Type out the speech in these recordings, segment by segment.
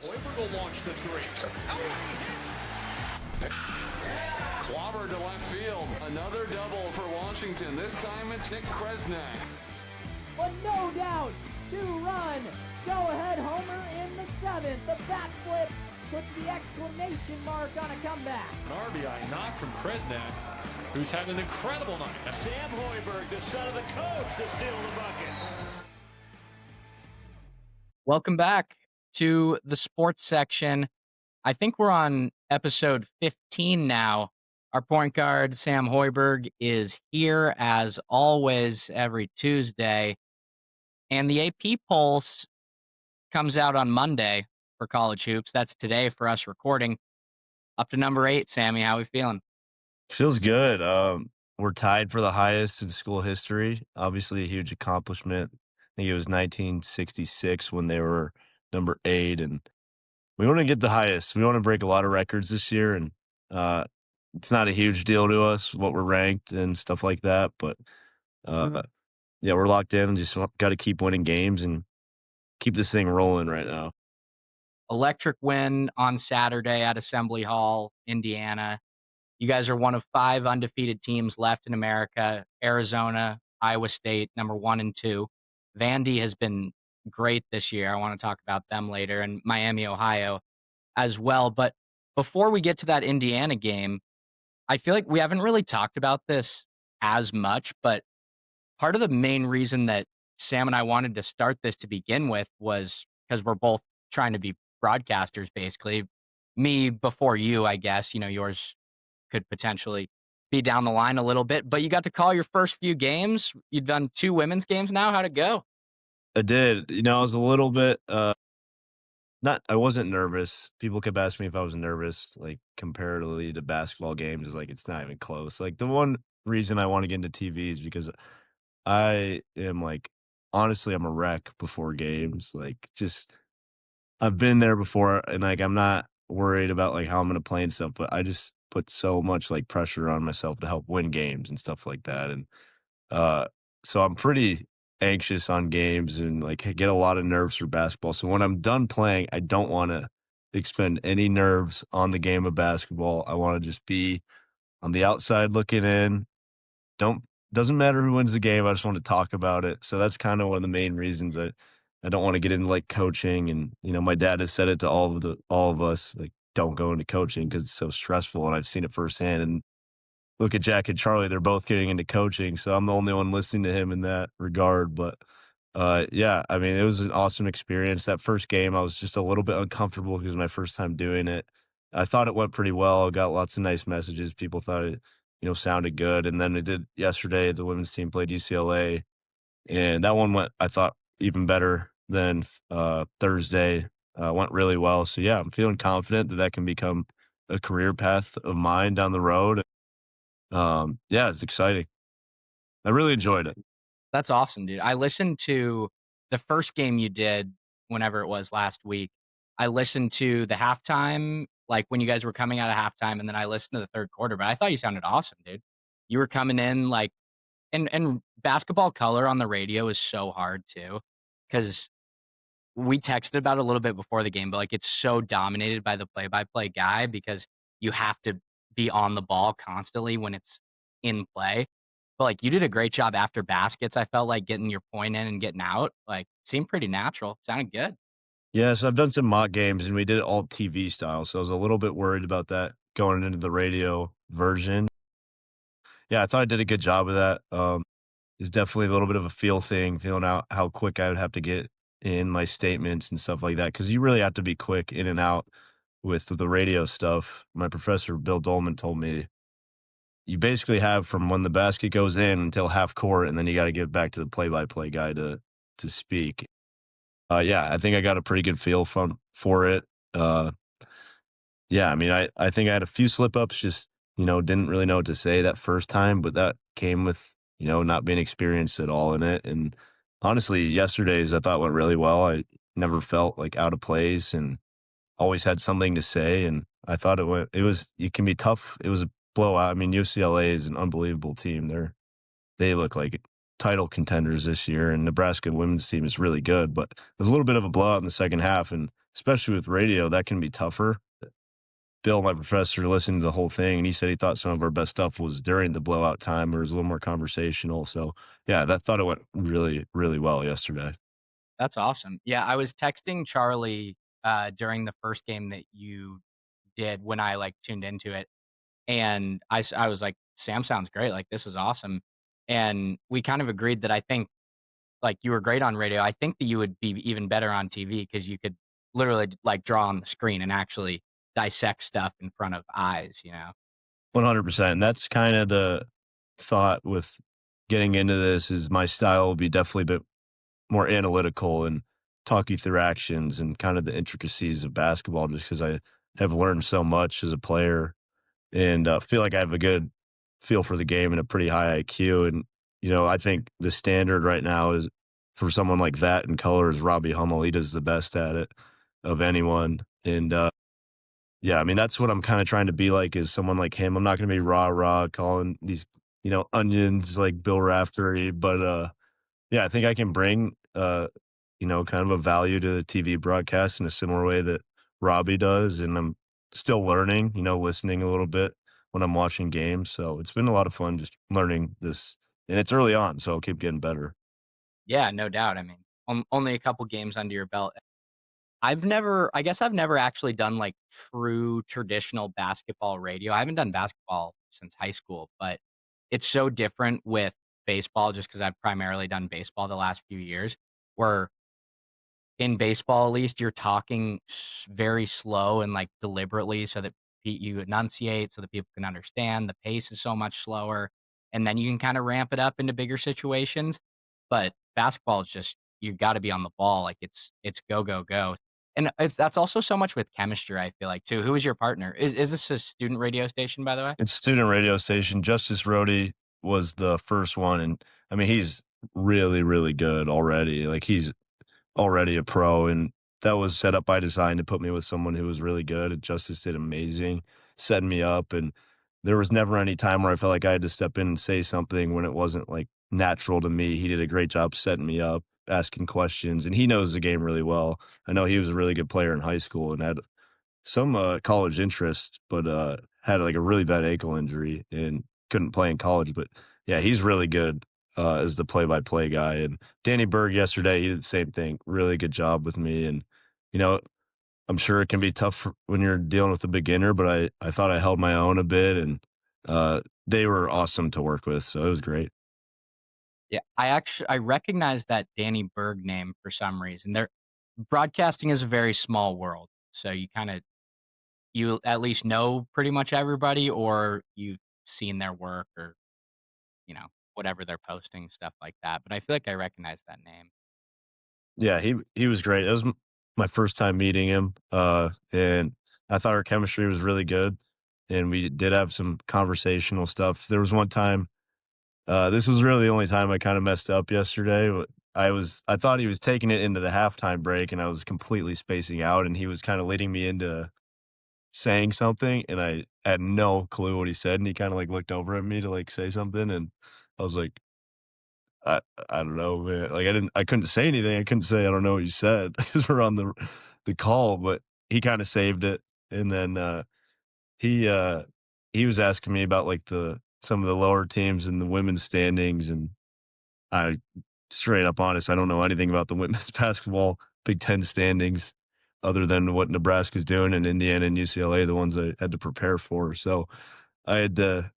Hoiberg will launch the three. Oh, he hits! Clobber to left field. Another double for Washington. This time it's Nick Kresnak. But no doubt, 2-run, go-ahead homer in the 7th. The bat flip puts the exclamation mark on a comeback. An RBI knock from Kresnak, who's had an incredible night. Sam Hoiberg, the son of the coach, to steal the bucket. Welcome back to the sports section. I think we're on episode 15 now. Our point guard, Sam Hoiberg, is here as always every Tuesday. And the AP Pulse comes out on Monday for college hoops. That's today for us recording. Up to number 8, Sammy. How we feeling? Feels good. We're tied for the highest in school history. Obviously, a huge accomplishment. I think it was 1966 when they were number 8, and we want to get the highest. We want to break a lot of records this year, and it's not a huge deal to us what we're ranked and stuff like that. But yeah, we're locked in and just got to keep winning games and keep this thing rolling right now. Electric win on Saturday at Assembly Hall, Indiana. You guys are one of 5 undefeated teams left in America. Arizona, Iowa State, number 1 and 2. Vandy has been great this year. I want to talk about them later, and Miami, Ohio as well. But before we get to that Indiana game, I feel like we haven't really talked about this as much, but part of the main reason that Sam and I wanted to start this to begin with was because we're both trying to be broadcasters, basically. Me before you, I guess. Yours could potentially be down the line a little bit, but you got to call your first few games. You've done 2 women's games now. How'd it go? I did. I was a little bit I wasn't nervous. People kept asking me if I was nervous, like comparatively to basketball games. Is like it's not even close. Like the one reason I want to get into TV is because I am honestly, I'm a wreck before games. I've been there before, and I'm not worried about how I'm going to play and stuff, but I just put so much pressure on myself to help win games and stuff like that. And so I'm pretty anxious on games and get a lot of nerves for basketball. So when I'm done playing, I don't want to expend any nerves on the game of basketball. I want to just be on the outside looking in. Doesn't matter who wins the game. I just want to talk about it. So that's kind of one of the main reasons I don't want to get into coaching. And my dad has said it to all of us, don't go into coaching because it's so stressful. And I've seen it firsthand. And look at Jack and Charlie; they're both getting into coaching. So I'm the only one listening to him in that regard. But yeah, I mean, it was an awesome experience. That first game, I was just a little bit uncomfortable because it was my first time doing it. I thought it went pretty well. I got lots of nice messages. People thought it sounded good. And then it did yesterday. The women's team played UCLA, and that one went, I thought, even better than Thursday. Went really well. So yeah, I'm feeling confident that can become a career path of mine down the road. Yeah, it's exciting. I really enjoyed it. That's awesome, dude. I listened to the first game you did whenever it was last week. I listened to the halftime, when you guys were coming out of halftime, and then I listened to the third quarter, but I thought you sounded awesome, dude. You were coming in and basketball color on the radio is so hard too, because we texted about it a little bit before the game, but it's so dominated by the play-by-play guy because you have to be on the ball constantly when it's in play. But you did a great job after baskets. I felt like getting your point in and getting out, seemed pretty natural. Sounded good. Yeah, so I've done some mock games and we did it all TV style. So I was a little bit worried about that going into the radio version. Yeah, I thought I did a good job of that. It's definitely a little bit of a feel thing, feeling out how quick I would have to get in my statements and stuff like that, because you really have to be quick in and out with the radio stuff. My professor, Bill Dolman, told me you basically have from when the basket goes in until half court, and then you got to get back to the play-by-play guy to speak. Yeah, I think I got a pretty good feel for it. Yeah, I mean, I think I had a few slip-ups, just, didn't really know what to say that first time, but that came with, not being experienced at all in it. And honestly, yesterday's I thought went really well. I never felt out of place and always had something to say. And I thought it can be tough. It was a blowout. I mean, UCLA is an unbelievable team. They look like title contenders this year, and Nebraska women's team is really good, but it was a little bit of a blowout in the second half. And especially with radio, that can be tougher. Bill, my professor, listened to the whole thing, and he said he thought some of our best stuff was during the blowout time, where it was a little more conversational. So, yeah, that thought it went really, really well yesterday. That's awesome. Yeah, I was texting Charlie during the first game that you did when I like tuned into it, and I was like, "Sam sounds great. Like this is awesome." And we kind of agreed that I think like you were great on radio. I think that you would be even better on TV because you could literally like draw on the screen and actually dissect stuff in front of eyes. 100%. That's kind of the thought with getting into this is my style will be definitely a bit more analytical and talk you through actions and kind of the intricacies of basketball just because I have learned so much as a player and feel like I have a good feel for the game and a pretty high IQ. And, I think the standard right now is for someone like that in color is Robbie Hummel. He does the best at it of anyone. And, yeah, I mean, that's what I'm kind of trying to be like is someone like him. I'm not going to be rah calling these, onions like Bill Raftery, but, yeah, I think I can bring, kind of a value to the TV broadcast in a similar way that Robbie does. And I'm still learning, listening a little bit when I'm watching games. So it's been a lot of fun just learning this. And it's early on, so I'll keep getting better. Yeah, no doubt. I mean, only a couple games under your belt. I guess I've never actually done like true traditional basketball radio. I haven't done basketball since high school, but it's so different with baseball just because I've primarily done baseball the last few years. Where in baseball, at least, you're talking very slow and like deliberately so that you enunciate so that people can understand. The pace is so much slower, and then you can kind of ramp it up into bigger situations. But basketball is just you got to be on the ball, like it's go go go, and that's also so much with chemistry. I feel like too. Who is your partner? Is this a student radio station, by the way? It's student radio station. Justice Rhodey was the first one. And I mean, he's really, really good already. Like he's already a pro, and that was set up by design to put me with someone who was really good. And Justice did amazing, setting me up. And there was never any time where I felt like I had to step in and say something when it wasn't like natural to me. He did a great job setting me up, asking questions, and he knows the game really well. I know he was a really good player in high school and had some college interest, but had like a really bad ankle injury and couldn't play in college. But yeah, he's really good as the play-by-play guy. And Danny Berg yesterday, he did the same thing. Really good job with me. And you know, I'm sure it can be tough when you're dealing with a beginner, but I thought I held my own a bit, and they were awesome to work with. So it was great. Yeah, I recognize that Danny Berg name for some reason. There, broadcasting is a very small world, so you at least know pretty much everybody, or you've seen their work, or whatever they're posting, stuff like that. But I feel like I recognize that name. Yeah, he was great. It was my first time meeting him, and I thought our chemistry was really good, and we did have some conversational stuff. There was one time, this was really the only time I kind of messed up yesterday. But I thought he was taking it into the halftime break, and I was completely spacing out, and he was kind of leading me into saying something, and I had no clue what he said, and he kind of like looked over at me to like say something, and I was like, I I don't know, man. Like I couldn't say anything. I couldn't say I don't know what you said because we're on the call, but he kind of saved it. And then he uh he was asking me about like the some of the lower teams in the women's standings, and I straight up honest, I don't know anything about the women's basketball Big Ten standings other than what Nebraska's doing and Indiana and UCLA, the ones I had to prepare for. So I had to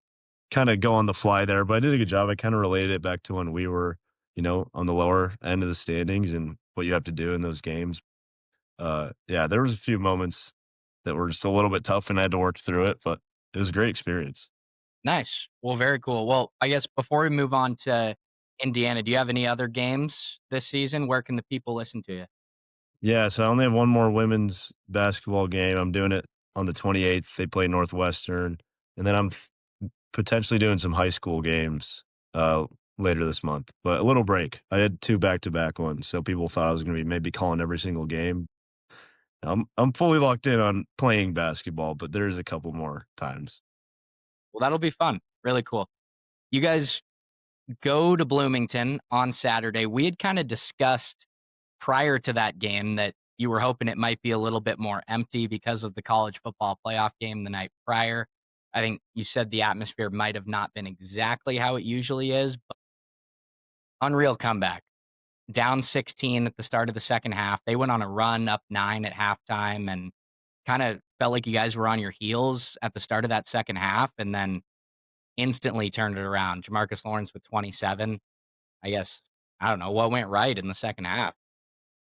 kind of go on the fly there, but I did a good job. I kind of related it back to when we were, on the lower end of the standings and what you have to do in those games. Yeah, there was a few moments that were just a little bit tough and I had to work through it, but it was a great experience. Nice. Well, very cool. Well, I guess before we move on to Indiana, do you have any other games this season? Where can the people listen to you? Yeah, so I only have one more women's basketball game. I'm doing it on the 28th. They play Northwestern, and then I'm potentially doing some high school games later this month. But a little break. I had two back-to-back ones, so people thought I was going to be maybe calling every single game. I'm fully locked in on playing basketball, but there's a couple more times. Well, that'll be fun. Really cool. You guys go to Bloomington on Saturday. We had kind of discussed prior to that game that you were hoping it might be a little bit more empty because of the college football playoff game the night prior. I think you said the atmosphere might have not been exactly how it usually is, but unreal comeback. Down 16 at the start of the second half. They went on a run up 9 at halftime and kind of felt like you guys were on your heels at the start of that second half and then instantly turned it around. Jamarcus Lawrence with 27. I guess, I don't know what went right in the second half.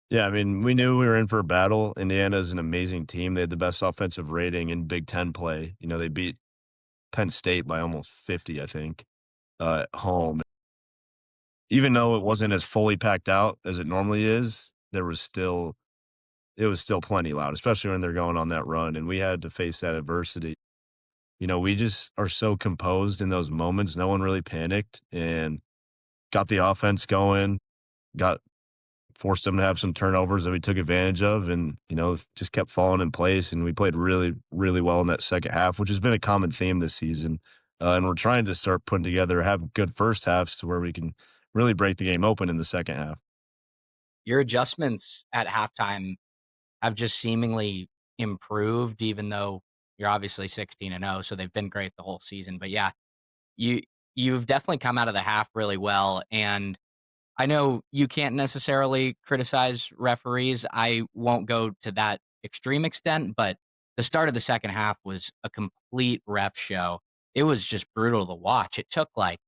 Yeah, I mean, we knew we were in for a battle. Indiana is an amazing team. They had the best offensive rating in Big Ten play. You know, they beat Penn State by almost 50, I think, at home. Even though it wasn't as fully packed out as it normally is, it was still plenty loud, especially when they're going on that run. And we had to face that adversity. You know, we just are so composed in those moments. No one really panicked and got the offense going, got forced them to have some turnovers that we took advantage of and, you know, just kept falling in place. And we played really, really well in that second half, which has been a common theme this season. And we're trying to start putting together, have good first halves to where we can really break the game open in the second half. Your adjustments at halftime have just seemingly improved, even though you're obviously 16-0, so they've been great the whole season. But yeah, you you've definitely come out of the half really well. And I know you can't necessarily criticize referees. I won't go to that extreme extent, but the start of the second half was a complete ref show. It was just brutal to watch. It took like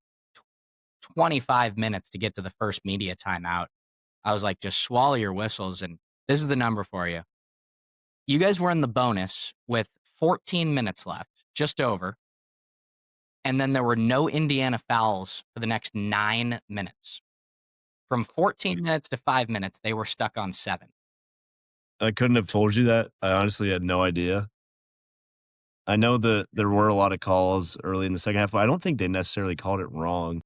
25 minutes to get to the first media timeout. I was like, just swallow your whistles. And this is the number for you. You guys were in the bonus with 14 minutes left, just over. And then there were no Indiana fouls for the next 9 minutes. From 14 minutes to 5 minutes, they were stuck on 7. I couldn't have told you that. I honestly had no idea. I know that there were a lot of calls early in the second half, but I don't think they necessarily called it wrong.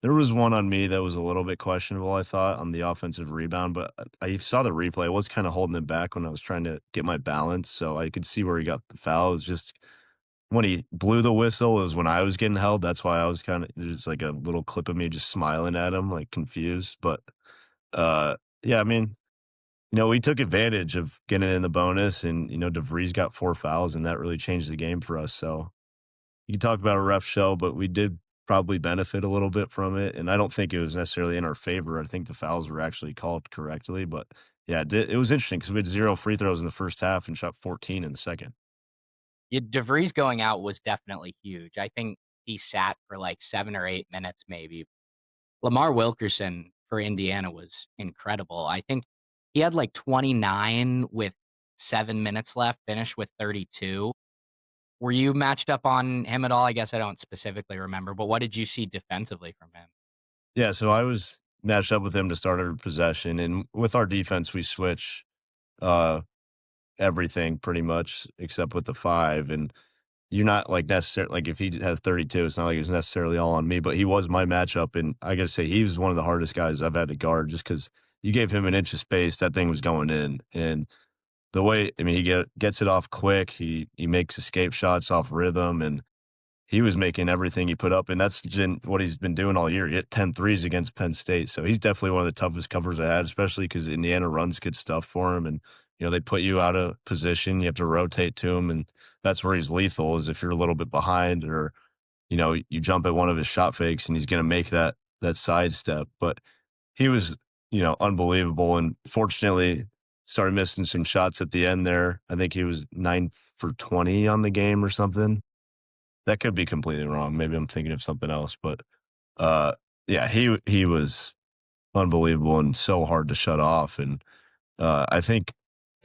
There was one on me that was a little bit questionable, I thought, on the offensive rebound, but I saw the replay. I was kind of holding it back when I was trying to get my balance, so I could see where he got the foul. It was just when he blew the whistle, it was when I was getting held. That's why I was kind of there's like a little clip of me just smiling at him, like confused. But yeah, I mean, you know, we took advantage of getting in the bonus, and you know, DeVries got 4 fouls, and that really changed the game for us. So you can talk about a ref show, but we did probably benefit a little bit from it, and I don't think it was necessarily in our favor. I think the fouls were actually called correctly, but yeah, it was interesting because we had 0 free throws in the first half and shot 14 in the second. Yeah, DeVries going out was definitely huge. I think he sat for like 7 or 8 minutes, maybe. Lamar Wilkerson for Indiana was incredible. I think he had like 29 with 7 minutes left, finished with 32. Were you matched up on him at all? I guess I don't specifically remember, but what did you see defensively from him? Yeah, so I was matched up with him to start every possession, and with our defense, we switch uh, everything pretty much except with the 5, and you're not like necessarily like if he has 32, it's not like it's necessarily all on me, but he was my matchup, and I gotta say he was one of the hardest guys I've had to guard just because you gave him an inch of space, that thing was going in, and the way I mean he gets it off quick, he makes escape shots off rhythm, and he was making everything he put up, and that's what he's been doing all year. He hit 10 threes against Penn State, so he's definitely one of the toughest covers I had, especially because Indiana runs good stuff for him, and you know they put you out of position, you have to rotate to him, and that's where he's lethal. Is if you're a little bit behind, or you know you jump at one of his shot fakes, and he's going to make that sidestep. But he was unbelievable, and fortunately started missing some shots at the end there. I think he was 9 for 20 on the game or something. That could be completely wrong. Maybe I'm thinking of something else, but, yeah, he was unbelievable and so hard to shut off, and, I think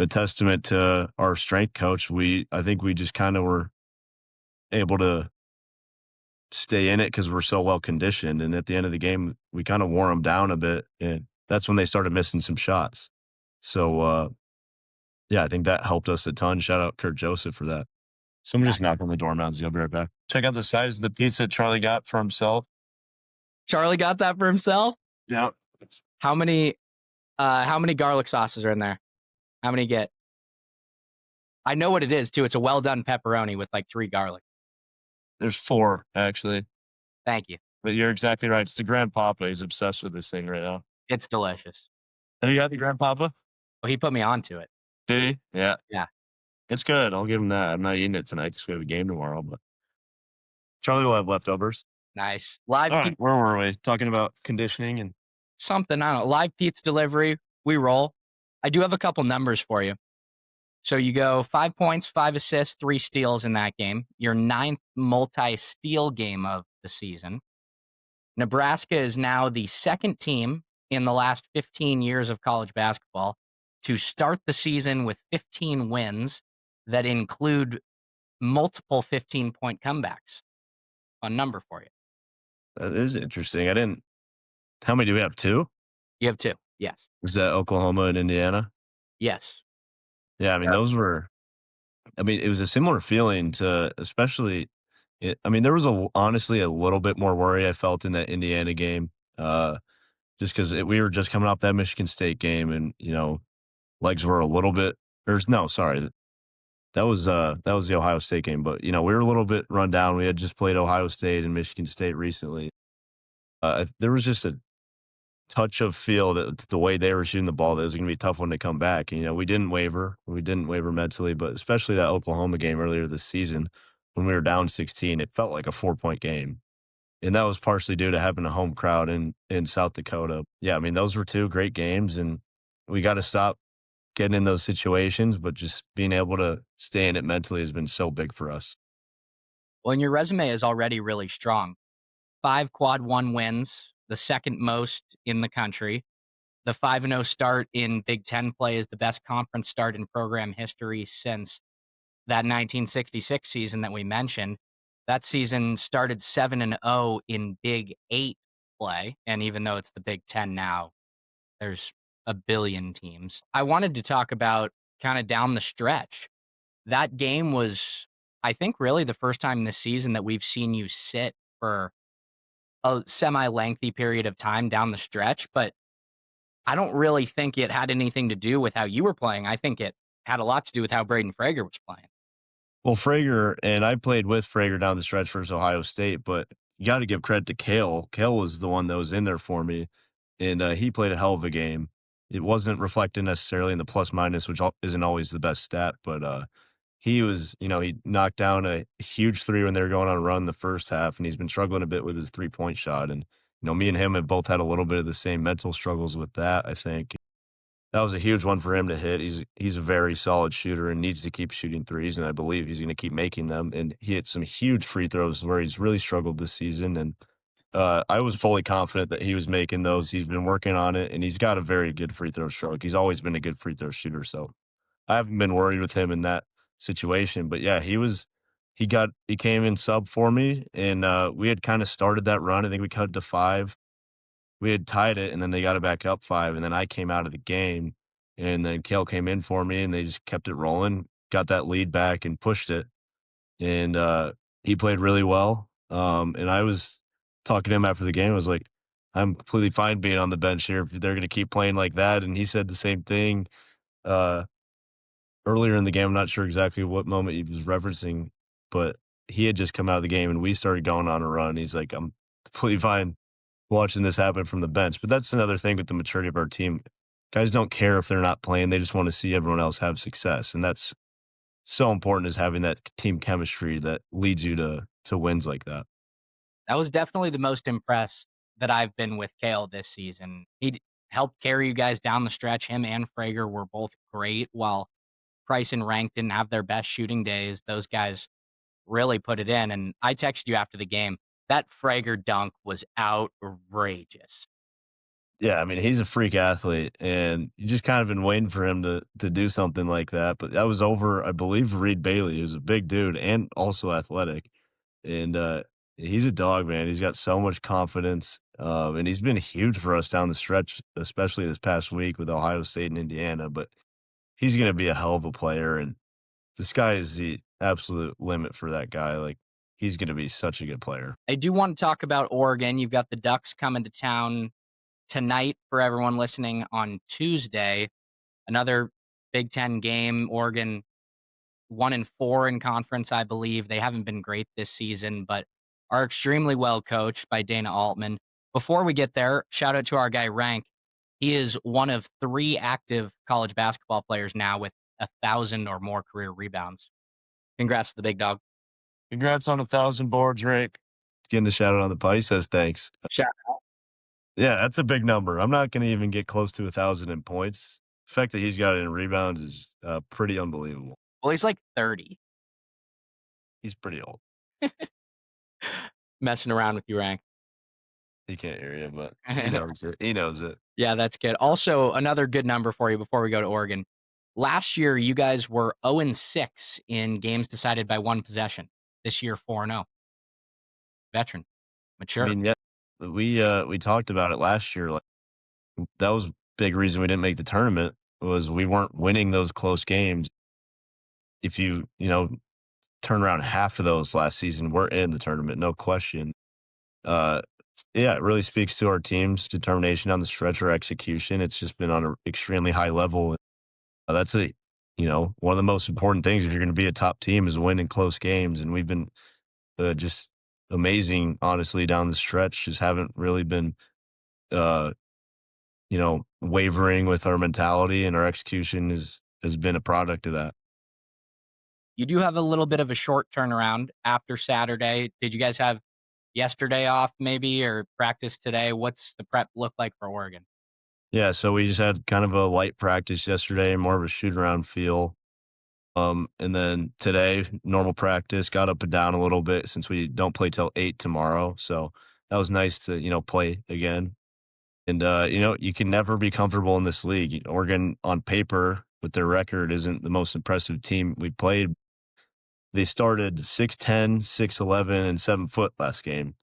a testament to our strength coach, I think we just kinda were able to stay in it because 'cause we're so well conditioned, and at the end of the game, we kinda wore them down a bit, and that's when they started missing some shots. So, yeah, I think that helped us a ton. Shout out Kurt Joseph for that. Someone just knocked on the door, Mounsey. I'll be right back. Check out the size of the pizza Charlie got for himself. Charlie got that for himself? Yeah. How many garlic sauces are in there? How many get? I know what it is too. It's a well done pepperoni with like 3 garlic. There's 4, actually. Thank you. But you're exactly right. It's the Grandpapa. He's obsessed with this thing right now. It's delicious. Have you got the Grandpapa? Well, he put me onto it. Did he? Yeah. Yeah. It's good. I'll give him that. I'm not eating it tonight because we have a game tomorrow, but Charlie will have leftovers. Nice. Live All right. Where were we? Talking about conditioning and something, I don't know, live Pete's delivery. We roll. I do have a couple numbers for you. So you go 5 points, 5 assists, 3 steals in that game. Your 9th multi-steal game of the season. Nebraska is now the second team in the last 15 years of college basketball to start the season with 15 wins that include multiple 15-point comebacks. Fun number for you. that is interesting. I didn't. How many do we have? 2? You have 2. Yes. Is that Oklahoma and Indiana? Yes. Yeah, I mean, those were. I mean, it was a similar feeling to, especially. I mean, there was honestly a little bit more worry I felt in that Indiana game, just because we were just coming off that Michigan State game, and legs were a little bit. Or no, sorry, that was the Ohio State game, but we were a little bit run down. We had just played Ohio State and Michigan State recently. There was just a touch of feel that the way they were shooting the ball, that it was going to be a tough one to come back. We didn't waver. We didn't waver mentally, but especially that Oklahoma game earlier this season when we were down 16, it felt like a 4-point game. And that was partially due to having a home crowd in South Dakota. Yeah, I mean, those were 2 great games, and we got to stop getting in those situations, but just being able to stay in it mentally has been so big for us. Well, and your resume is already really strong. 5 quad 1 wins, the second most in the country. The 5-0 start in Big Ten play is the best conference start in program history since that 1966 season that we mentioned. That season started 7-0 in Big 8 play. And even though it's the Big Ten now, there's a billion teams. I wanted to talk about kind of down the stretch. That game was, I think, really the first time this season that we've seen you sit for a semi-lengthy period of time down the stretch, but I don't really think it had anything to do with how you were playing. I think it had a lot to do with how Braden Frager was playing. Well, Frager, and I played with Frager down the stretch versus Ohio State, but you got to give credit to Kale. Kale was the one that was in there for me, and he played a hell of a game. It wasn't reflected necessarily in the plus minus, which isn't always the best stat, but he was, he knocked down a huge 3 when they were going on a run the first half, and he's been struggling a bit with his 3-point shot. And, me and him have both had a little bit of the same mental struggles with that, I think. That was a huge one for him to hit. He's a very solid shooter and needs to keep shooting threes, and I believe he's going to keep making them. And he hit some huge free throws where he's really struggled this season. And I was fully confident that he was making those. He's been working on it, and he's got a very good free throw stroke. He's always been a good free throw shooter, so I haven't been worried with him in that situation. But yeah, he came in sub for me, and we had kind of started that run. I think we cut to 5. We had tied it, and then they got it back up 5, and then I came out of the game, and then Kale came in for me, and they just kept it rolling, got that lead back and pushed it, and he played really well. And I was talking to him after the game. I was like, I'm completely fine being on the bench here if they're going to keep playing like that. And he said the same thing earlier in the game. I'm not sure exactly what moment he was referencing, but he had just come out of the game, and we started going on a run. He's like, I'm completely fine watching this happen from the bench. But that's another thing with the maturity of our team. Guys don't care if they're not playing. They just want to see everyone else have success. And that's so important, is having that team chemistry that leads you to wins like that. That was definitely the most impressed that I've been with Kale this season. He helped carry you guys down the stretch. Him and Frager were both great, while Price and Rank didn't have their best shooting days. Those guys really put it in. And I texted you after the game. That Frager dunk was outrageous. Yeah, I mean, he's a freak athlete, and you just kind of been waiting for him to do something like that. But that was over, I believe, Reed Bailey, who's a big dude and also athletic. And he's a dog, man. He's got so much confidence, and he's been huge for us down the stretch, especially this past week with Ohio State and Indiana. But he's going to be a hell of a player, and the sky is the absolute limit for that guy. Like, he's going to be such a good player. I do want to talk about Oregon. You've got the Ducks coming to town tonight for everyone listening on Tuesday. Another Big Ten game. Oregon 1-4 in conference, I believe. They haven't been great this season, but are extremely well coached by Dana Altman. Before we get there, shout out to our guy Rank. He is one of 3 active college basketball players now with 1,000 or more career rebounds. Congrats to the big dog. Congrats on 1,000 boards, Rick. Getting a shout out on the pod. He says thanks. Shout out. Yeah, that's a big number. I'm not going to even get close to 1,000 in points. The fact that he's got it in rebounds is pretty unbelievable. Well, he's like 30. He's pretty old. Messing around with you, Rank. He can't hear you, but he knows it. He knows it. Yeah, that's good. Also, another good number for you before we go to Oregon. Last year, you guys were 0-6 in games decided by one possession. This year, 4-0. Veteran. Mature. I mean, yeah, we talked about it last year. Like, that was a big reason we didn't make the tournament was we weren't winning those close games. If you turn around half of those last season, we're in the tournament, no question. Yeah, it really speaks to our team's determination on the stretch or execution. It's just been on an extremely high level. That's one of the most important things if you're going to be a top team is winning close games. And we've been just amazing, honestly, down the stretch. Just haven't really been, wavering with our mentality, and our execution has been a product of that. You do have a little bit of a short turnaround after Saturday. Did you guys have yesterday off maybe or practice today? What's the prep look like for Oregon? Yeah, so we just had kind of a light practice yesterday, more of a shoot around feel. And then today, normal practice, got up and down a little bit since we don't play till 8 tomorrow. So that was nice to, play again. And, you can never be comfortable in this league. Oregon, on paper, with their record, isn't the most impressive team we played. They started 6'10", 6'11", and 7 foot last game.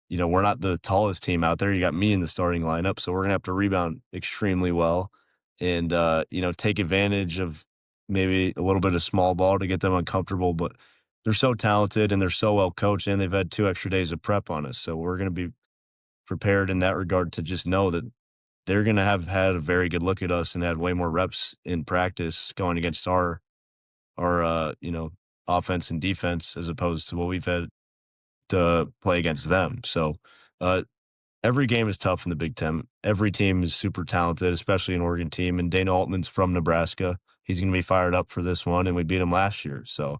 We're not the tallest team out there. You got me in the starting lineup, so we're going to have to rebound extremely well and, take advantage of maybe a little bit of small ball to get them uncomfortable. But they're so talented and they're so well coached, and they've had 2 extra days of prep on us. So we're going to be prepared in that regard to just know that they're going to have had a very good look at us and had way more reps in practice going against our offense and defense as opposed to what we've had to play against them. So every game is tough in the Big Ten. Every team is super talented, especially an Oregon team. And Dana Altman's from Nebraska. He's going to be fired up for this one, and we beat him last year. So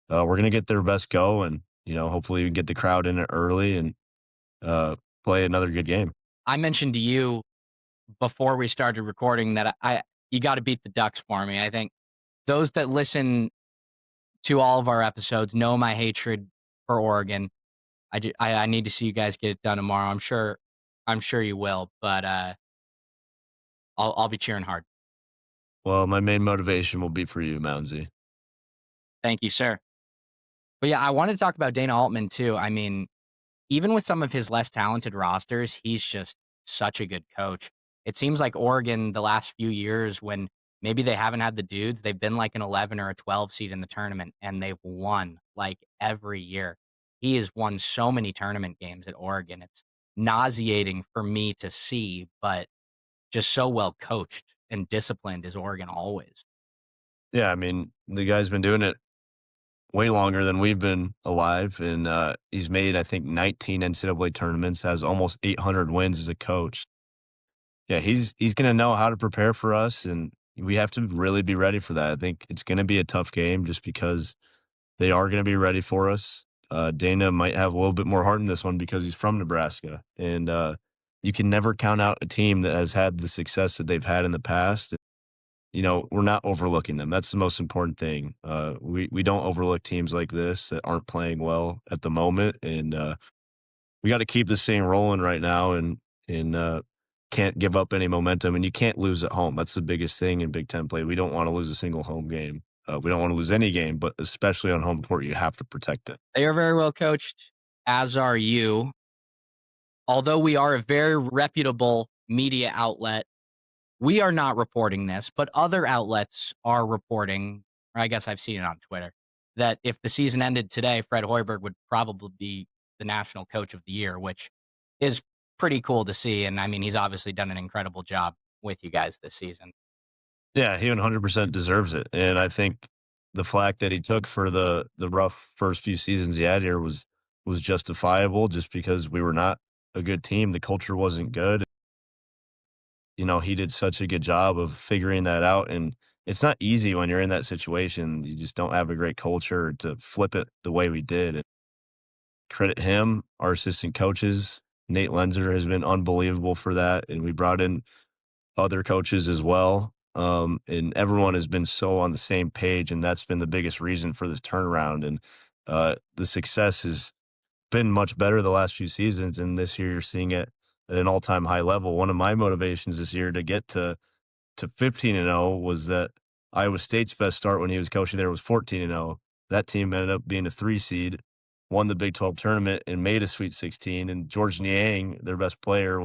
we're going to get their best go, and hopefully we can get the crowd in it early and play another good game. I mentioned to you before we started recording that you got to beat the Ducks for me. I think those that listen to all of our episodes know my hatred for Oregon. I need to see you guys get it done tomorrow. I'm sure you will, but I'll be cheering hard. Well, my main motivation will be for you, Mounsey. Thank you, sir. But yeah, I wanted to talk about Dana Altman too. I mean, even with some of his less talented rosters, he's just such a good coach. It seems like Oregon the last few years, when maybe they haven't had the dudes, they've been like an 11 or a 12 seed in the tournament, and they've won like every year. He has won so many tournament games at Oregon. It's nauseating for me to see, but just so well coached and disciplined is Oregon always. Yeah, I mean, the guy's been doing it way longer than we've been alive, and he's made, I think, 19 NCAA tournaments, has almost 800 wins as a coach. Yeah, he's going to know how to prepare for us, and we have to really be ready for that. I think it's going to be a tough game just because they are going to be ready for us. Dana might have a little bit more heart in this one because he's from Nebraska, and you can never count out a team that has had the success that they've had in the past. We're not overlooking them. That's the most important thing. We don't overlook teams like this that aren't playing well at the moment, and we got to keep this thing rolling right now, and can't give up any momentum, and you can't lose at home. That's the biggest thing in Big Ten play. We don't want to lose a single home game. We don't want to lose any game, but especially on home court, you have to protect it. They are very well coached, as are you. Although we are a very reputable media outlet, we are not reporting this, but other outlets are reporting, or I guess I've seen it on Twitter, that if the season ended today, Fred Hoiberg would probably be the national coach of the year, which is pretty cool to see. And I mean, he's obviously done an incredible job with you guys this season. Yeah, he 100% deserves it. And I think the flack that he took for the rough first few seasons he had here was justifiable just because we were not a good team. The culture wasn't good. He did such a good job of figuring that out and it's not easy when you're in that situation. You just don't have a great culture to flip it the way we did. And credit him, our assistant coaches. Nate Lenzer has been unbelievable for that. And we brought in other coaches as well. And everyone has been so on the same page. And that's been the biggest reason for this turnaround. And the success has been much better the last few seasons. And this year you're seeing it at an all-time high level. One of my motivations this year to get to 15-0 was that Iowa State's best start when he was coaching there was 14-0. That team ended up being a 3 seed, won the Big 12 tournament, and made a Sweet 16. And George Niang, their best player,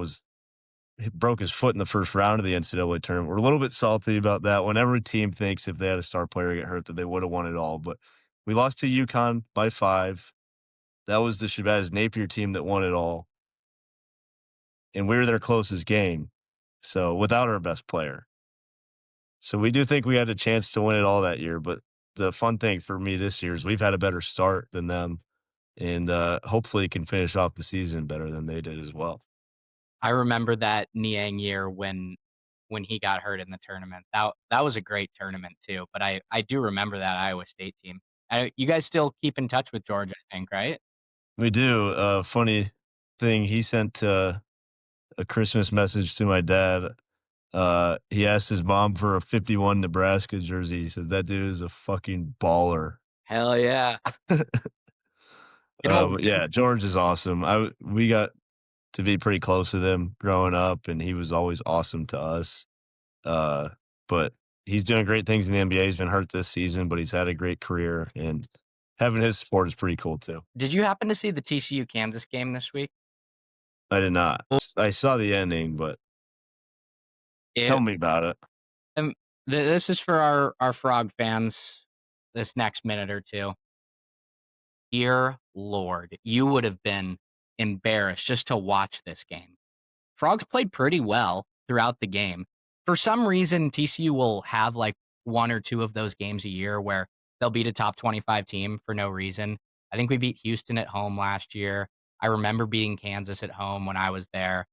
he broke his foot in the first round of the NCAA tournament. We're a little bit salty about that. Whenever a team thinks if they had a star player get hurt that they would have won it all. But we lost to UConn by 5. That was the Shabazz Napier team that won it all. And we were their closest game. So without our best player. So we do think we had a chance to win it all that year. But the fun thing for me this year is we've had a better start than them. And hopefully can finish off the season better than they did as well. I remember that Niang year when he got hurt in the tournament. That was a great tournament too. But I do remember that Iowa State team. You guys still keep in touch with George, I think, right? We do. Funny thing, he sent a Christmas message to my dad. He asked his mom for a 51 Nebraska jersey. He said, that dude is a fucking baller. Hell yeah. But yeah, George is awesome. We got to be pretty close with him growing up, and he was always awesome to us. But he's doing great things in the NBA. He's been hurt this season, but he's had a great career, and having his support is pretty cool too. Did you happen to see the TCU Kansas game this week? I did not. I saw the ending, but tell me about it. This is for our Frog fans this next minute or two. Dear Lord, you would have been embarrassed just to watch this game. Frogs played pretty well throughout the game. For some reason, TCU will have like 1 or 2 of those games a year where they'll beat a top 25 team for no reason. I think we beat Houston at home last year. I remember beating Kansas at home when I was there.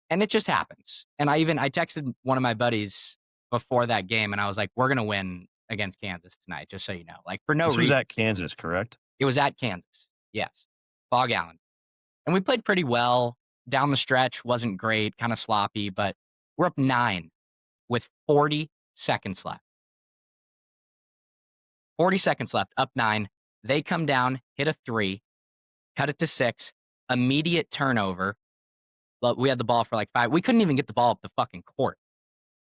And it just happens. And I texted one of my buddies before that game, and I was like, we're going to win against Kansas tonight, just so you know. Like, for no reason. This was at Kansas, correct? It was at Kansas, yes. Fog Allen. And we played pretty well. Down the stretch, wasn't great, kind of sloppy, but we're up 9 with 40 seconds left. 40 seconds left, up 9. They come down, hit a 3, cut it to 6, immediate turnover. But we had the ball for like 5. We couldn't even get the ball up the fucking court.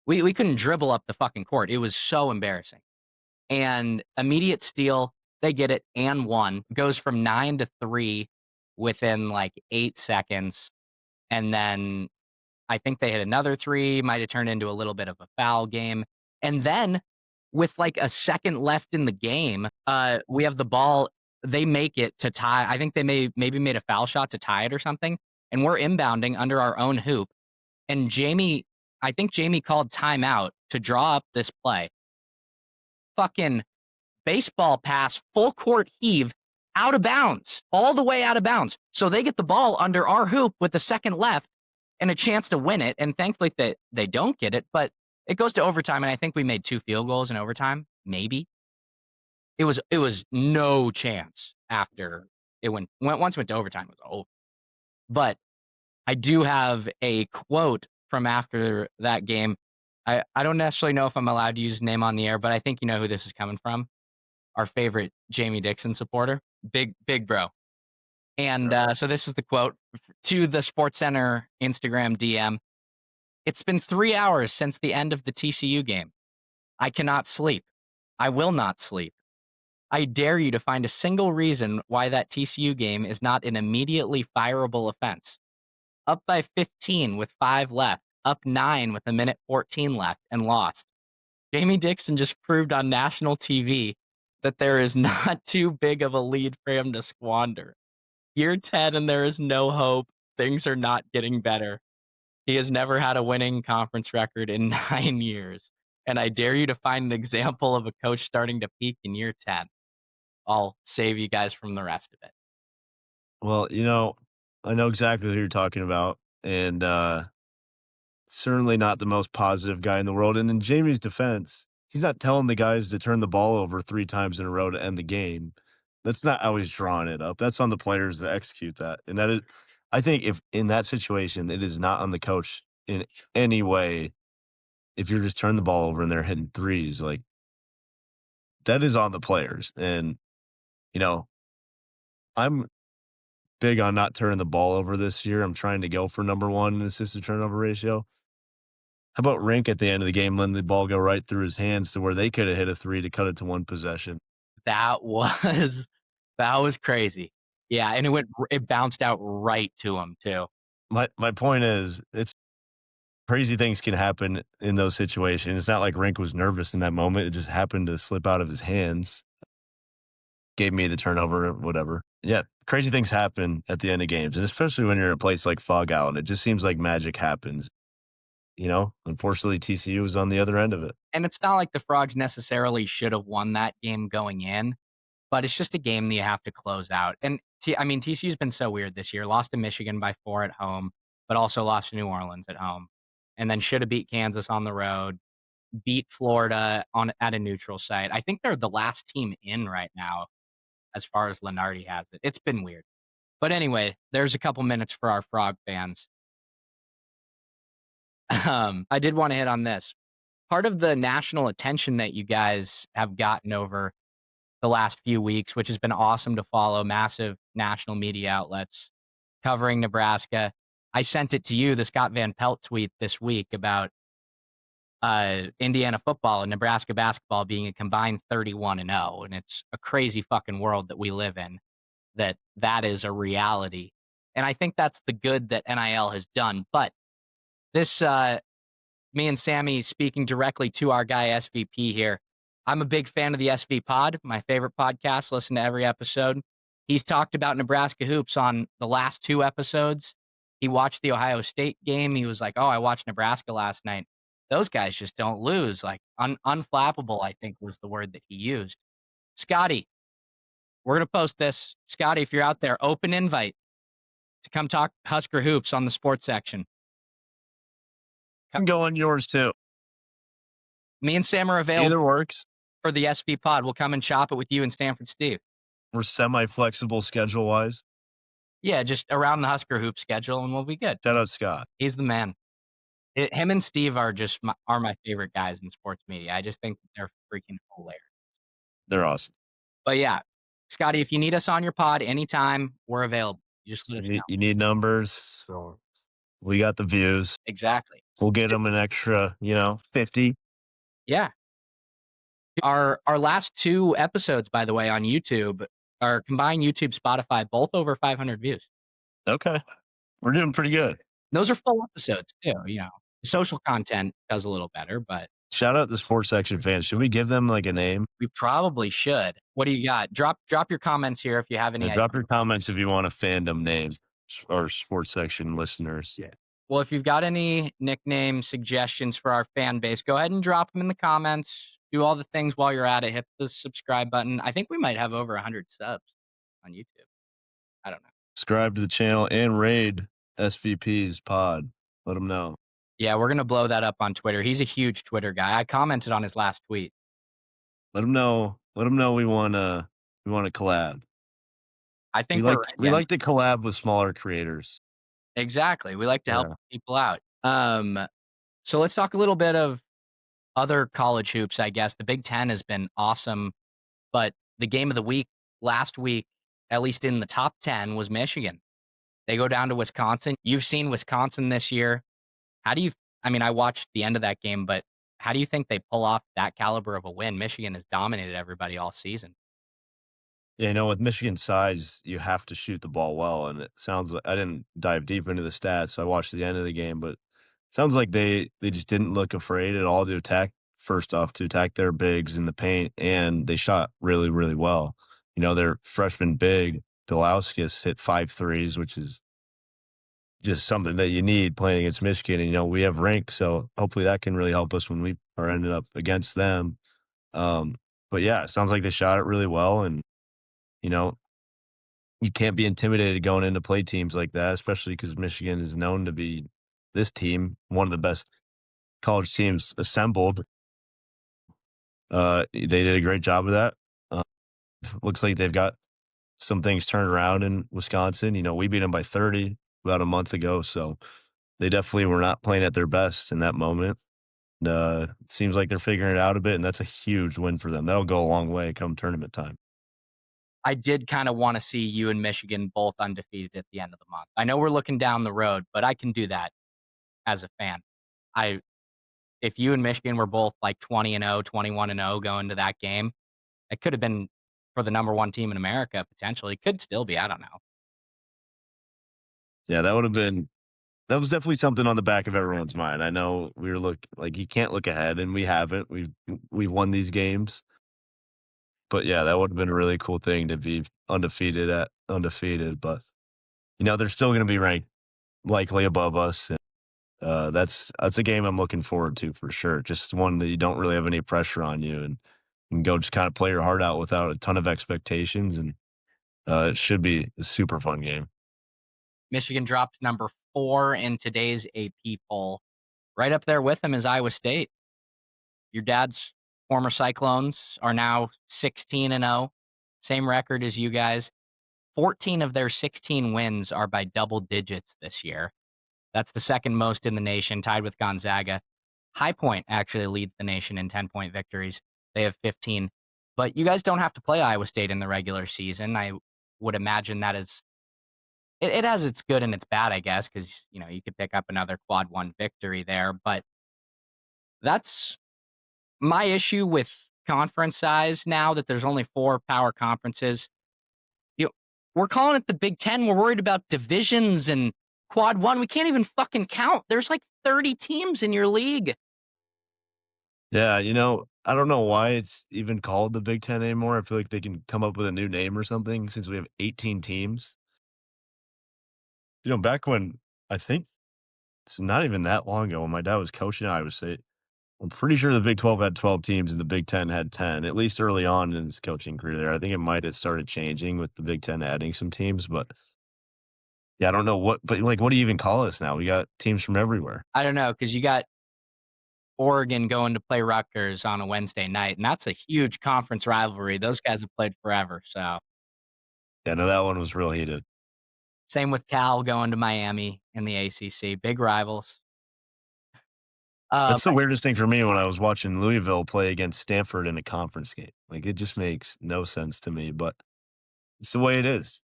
We couldn't dribble up the fucking court. It was so embarrassing. And immediate steal, they get it and 1. Goes from 9 to 3 within like 8 seconds. And then I think they hit another 3, might have turned into a little bit of a foul game. And then with like a second left in the game, we have the ball. They make it to tie. I think they maybe made a foul shot to tie it or something. And we're inbounding under our own hoop. And I think Jamie called timeout to draw up this play. Fucking baseball pass, full court heave, out of bounds, all the way out of bounds. So they get the ball under our hoop with a second left and a chance to win it. And thankfully they don't get it, but it goes to overtime. And I think we made 2 field goals in overtime, maybe. It was no chance after it once it went to overtime, it was over. But I do have a quote from after that game. I don't necessarily know if I'm allowed to use his name on the air, but I think you know who this is coming from. Our favorite Jamie Dixon supporter, big bro. And so this is the quote to the SportsCenter Instagram DM. It's been 3 hours since the end of the TCU game. I cannot sleep. I will not sleep. I dare you to find a single reason why that TCU game is not an immediately fireable offense. Up by 15 with 5 left, up 9 with 1:14 left, and lost. Jamie Dixon just proved on national TV that there is not too big of a lead for him to squander. Year 10 and there is no hope. Things are not getting better. He has never had a winning conference record in 9 years. And I dare you to find an example of a coach starting to peak in year 10. I'll save you guys from the rest of it. Well, I know exactly who you're talking about, and certainly not the most positive guy in the world. And in Jamie's defense, he's not telling the guys to turn the ball over 3 times in a row to end the game. That's not how he's drawing it up. That's on the players to execute that. And that is, I think if in that situation, it is not on the coach in any way. If you're just turning the ball over and they're hitting threes, like that is on the players. And, you know, I'm big on not turning the ball over this year. I'm trying to go for number 1 in assist to turnover ratio. How about Rink at the end of the game letting the ball go right through his hands to where they could have hit a 3 to cut it to 1 possession? That was crazy. Yeah, and it bounced out right to him too. My point is, it's crazy things can happen in those situations. It's not like Rink was nervous in that moment. It just happened to slip out of his hands. Gave me the turnover or whatever. Yeah, crazy things happen at the end of games, and especially when you're in a place like Fog Island, it just seems like magic happens. You know, unfortunately, TCU was on the other end of it. And it's not like the Frogs necessarily should have won that game going in, but it's just a game that you have to close out. And TCU's been so weird this year. Lost to Michigan by 4 at home, but also lost to New Orleans at home. And then should have beat Kansas on the road, beat Florida at a neutral site. I think they're the last team in right now as far as Lenardi has it. It's been weird. But anyway, there's a couple minutes for our Frog fans. I did want to hit on this. Part of the national attention that you guys have gotten over the last few weeks, which has been awesome to follow, massive national media outlets covering Nebraska. I sent it to you, the Scott Van Pelt tweet this week about Indiana football and Nebraska basketball being a combined 31-0. And it's a crazy fucking world that we live in, that is a reality. And I think that's the good that NIL has done. But this, me and Sammy speaking directly to our guy SVP here. I'm a big fan of the SV Pod, my favorite podcast. Listen to every episode. He's talked about Nebraska hoops on the last 2 episodes. He watched the Ohio State game. He was like, "Oh, I watched Nebraska last night. Those guys just don't lose." Like unflappable, I think was the word that he used. Scotty, we're gonna post this. Scotty, if you're out there, open invite to come talk Husker hoops on the sports section. I'm going yours too. Me and Sam are available. Either works. For the SV Pod. We'll come and chop it with you and Stanford Steve. We're semi-flexible schedule-wise. Yeah, just around the Husker hoop schedule, and we'll be good. Shout out Scott. He's the man. Him and Steve are just my favorite guys in sports media. I just think they're freaking hilarious. They're awesome. But yeah, Scotty, if you need us on your pod anytime, we're available. You just let us know. You need numbers. So we got the views. Exactly. We'll get them an extra, 50. Yeah. Our last 2 episodes, by the way, on YouTube, our combined YouTube, Spotify, both over 500 views. Okay. We're doing pretty good. Those are full episodes too, Social content does a little better, but shout out the sports section fans. Should we give them like a name? We probably should. What do you got? Drop your comments here if you have any. Drop your comments if you want a fandom name or sports section listeners. Yeah. Well, if you've got any nickname suggestions for our fan base, go ahead and drop them in the comments. Do all the things while you're at it. Hit the subscribe button. I think we might have over 100 subs on YouTube. I don't know. Subscribe to the channel and raid SVP's pod. Let them know. Yeah, we're going to blow that up on Twitter. He's a huge Twitter guy. I commented on his last tweet. Let him know. Let him know we want to collab. I think we like to collab with smaller creators. Exactly. We like to help people out. So let's talk a little bit of other college hoops, I guess. The Big Ten has been awesome, but the game of the week last week, at least in the top 10, was Michigan. They go down to Wisconsin. You've seen Wisconsin this year. I watched the end of that game, but how do you think they pull off that caliber of a win? Michigan has dominated everybody all season. Yeah, with Michigan's size, you have to shoot the ball well. And it sounds like I didn't dive deep into the stats. So I watched the end of the game, but it sounds like they just didn't look afraid at all to attack their bigs in the paint. And they shot really, really well. Their freshman big, Bilauskis, hit 5 threes, which is just something that you need playing against Michigan. And, we have rank, so hopefully that can really help us when we are ended up against them. But yeah, it sounds like they shot it really well. And, you can't be intimidated going into play teams like that, especially because Michigan is known to be this team, one of the best college teams assembled. They did a great job of that. Uh, looks like they've got some things turned around in Wisconsin. We beat them by 30 about a month ago, so they definitely were not playing at their best in that moment. And, it seems like they're figuring it out a bit, and that's a huge win for them. That'll go a long way come tournament time. I did kind of want to see you and Michigan both undefeated at the end of the month. I know we're looking down the road, but I can do that as a fan. If you and Michigan were both like 20-0, 21-0 going to that game, it could have been for the number one team in America potentially. Could still be. I don't know. Yeah, that was definitely something on the back of everyone's mind. I know we were like you can't look ahead, and we haven't. We've won these games. But yeah, that would have been a really cool thing to be undefeated. But they're still gonna be ranked likely above us. And, that's a game I'm looking forward to for sure. Just one that you don't really have any pressure on you, and you can go just kind of play your heart out without a ton of expectations. And it should be a super fun game. Michigan dropped number 4 in today's AP poll. Right up there with them is Iowa State. Your dad's former Cyclones are now 16-0, same record as you guys. 14 of their 16 wins are by double digits this year. That's the second most in the nation, tied with Gonzaga. High Point actually leads the nation in 10-point victories. They have 15. But you guys don't have to play Iowa State in the regular season. I would imagine that is it has its good and its bad, I guess, because you could pick up another quad one victory there. But that's my issue with conference size now that there's only 4 power conferences. We're calling it the Big Ten. We're worried about divisions and quad one. We can't even fucking count. There's like 30 teams in your league. Yeah, I don't know why it's even called the Big Ten anymore. I feel like they can come up with a new name or something since we have 18 teams. Back when I think it's not even that long ago when my dad was coaching Iowa State, I'm pretty sure the Big 12 had 12 teams and the Big 10 had 10, at least early on in his coaching career there. I think it might have started changing with the Big 10 adding some teams, but yeah, I don't know what do you even call us now? We got teams from everywhere. I don't know, because you got Oregon going to play Rutgers on a Wednesday night, and that's a huge conference rivalry. Those guys have played forever, so. Yeah, no, that one was real heated. Same with Cal going to Miami in the ACC. Big rivals. That's the weirdest thing for me when I was watching Louisville play against Stanford in a conference game. Like, it just makes no sense to me, but it's the way it is.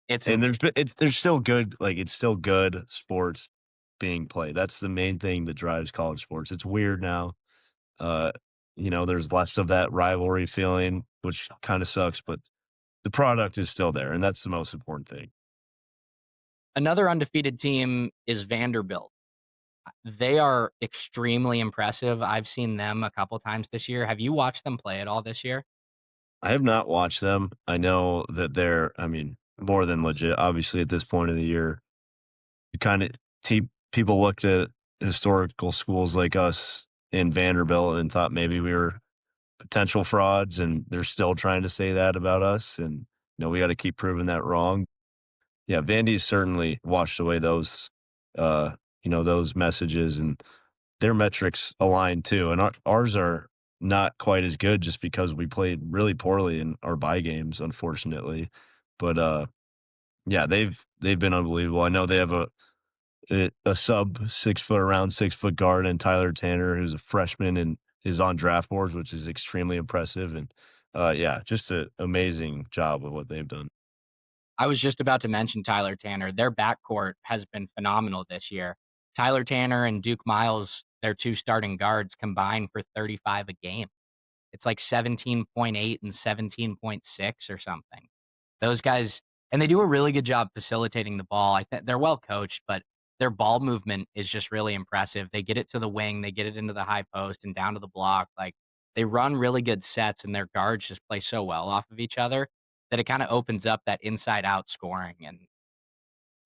There's still good, it's still good sports being played. That's the main thing that drives college sports. It's weird now. There's less of that rivalry feeling, which kind of sucks, but the product is still there, and that's the most important thing. Another undefeated team is Vanderbilt. They are extremely impressive. I've seen them a couple times this year. Have you watched them play at all this year? I have not watched them. I know that they're, more than legit. Obviously, at this point of the year, you kind of people looked at historical schools like us in Vanderbilt and thought maybe we were potential frauds, and they're still trying to say that about us. And we got to keep proving that wrong. Yeah, Vandy's certainly washed away those, those messages, and their metrics align too. And ours are not quite as good just because we played really poorly in our bye games, unfortunately. But yeah, they've been unbelievable. I know they have a sub 6 foot, around 6 foot guard, and Tyler Tanner, who's a freshman and is on draft boards, which is extremely impressive. And yeah, just an amazing job of what they've done. I was just about to mention Tyler Tanner. Their backcourt has been phenomenal this year. Tyler Tanner and Duke Miles, their 2 starting guards, combined for 35 a game. It's like 17.8 and 17.6 or something. Those guys, and they do a really good job facilitating the ball. They're well coached, but their ball movement is just really impressive. They get it to the wing, they get it into the high post and down to the block. They run really good sets, and their guards just play so well off of each other that it kind of opens up that inside out scoring.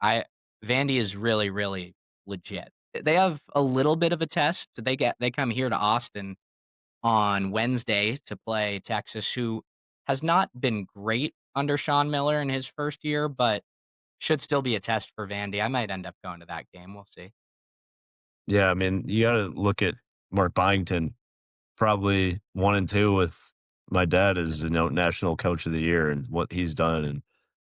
And Vandy is really, really legit. They have a little bit of a test. They come here to Austin on Wednesday to play Texas, who has not been great under Sean Miller in his first year, but should still be a test for Vandy. I might end up going to that game. We'll see. Yeah, you got to look at Mark Byington probably 1 and 2 with my dad as, national coach of the year and what he's done.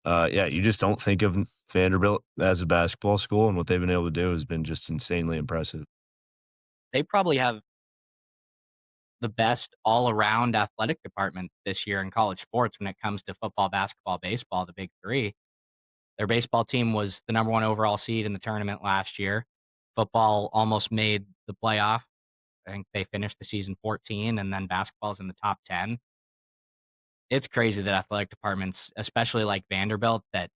And yeah, you just don't think of Vanderbilt as a basketball school, and what they've been able to do has been just insanely impressive. They probably have the best all-around athletic department this year in college sports when it comes to football, basketball, baseball, the big 3. Their baseball team was the number 1 overall seed in the tournament last year. Football almost made the playoff. I think they finished the season 14, and then basketball's in the top 10. It's crazy that athletic departments, especially like Vanderbilt, that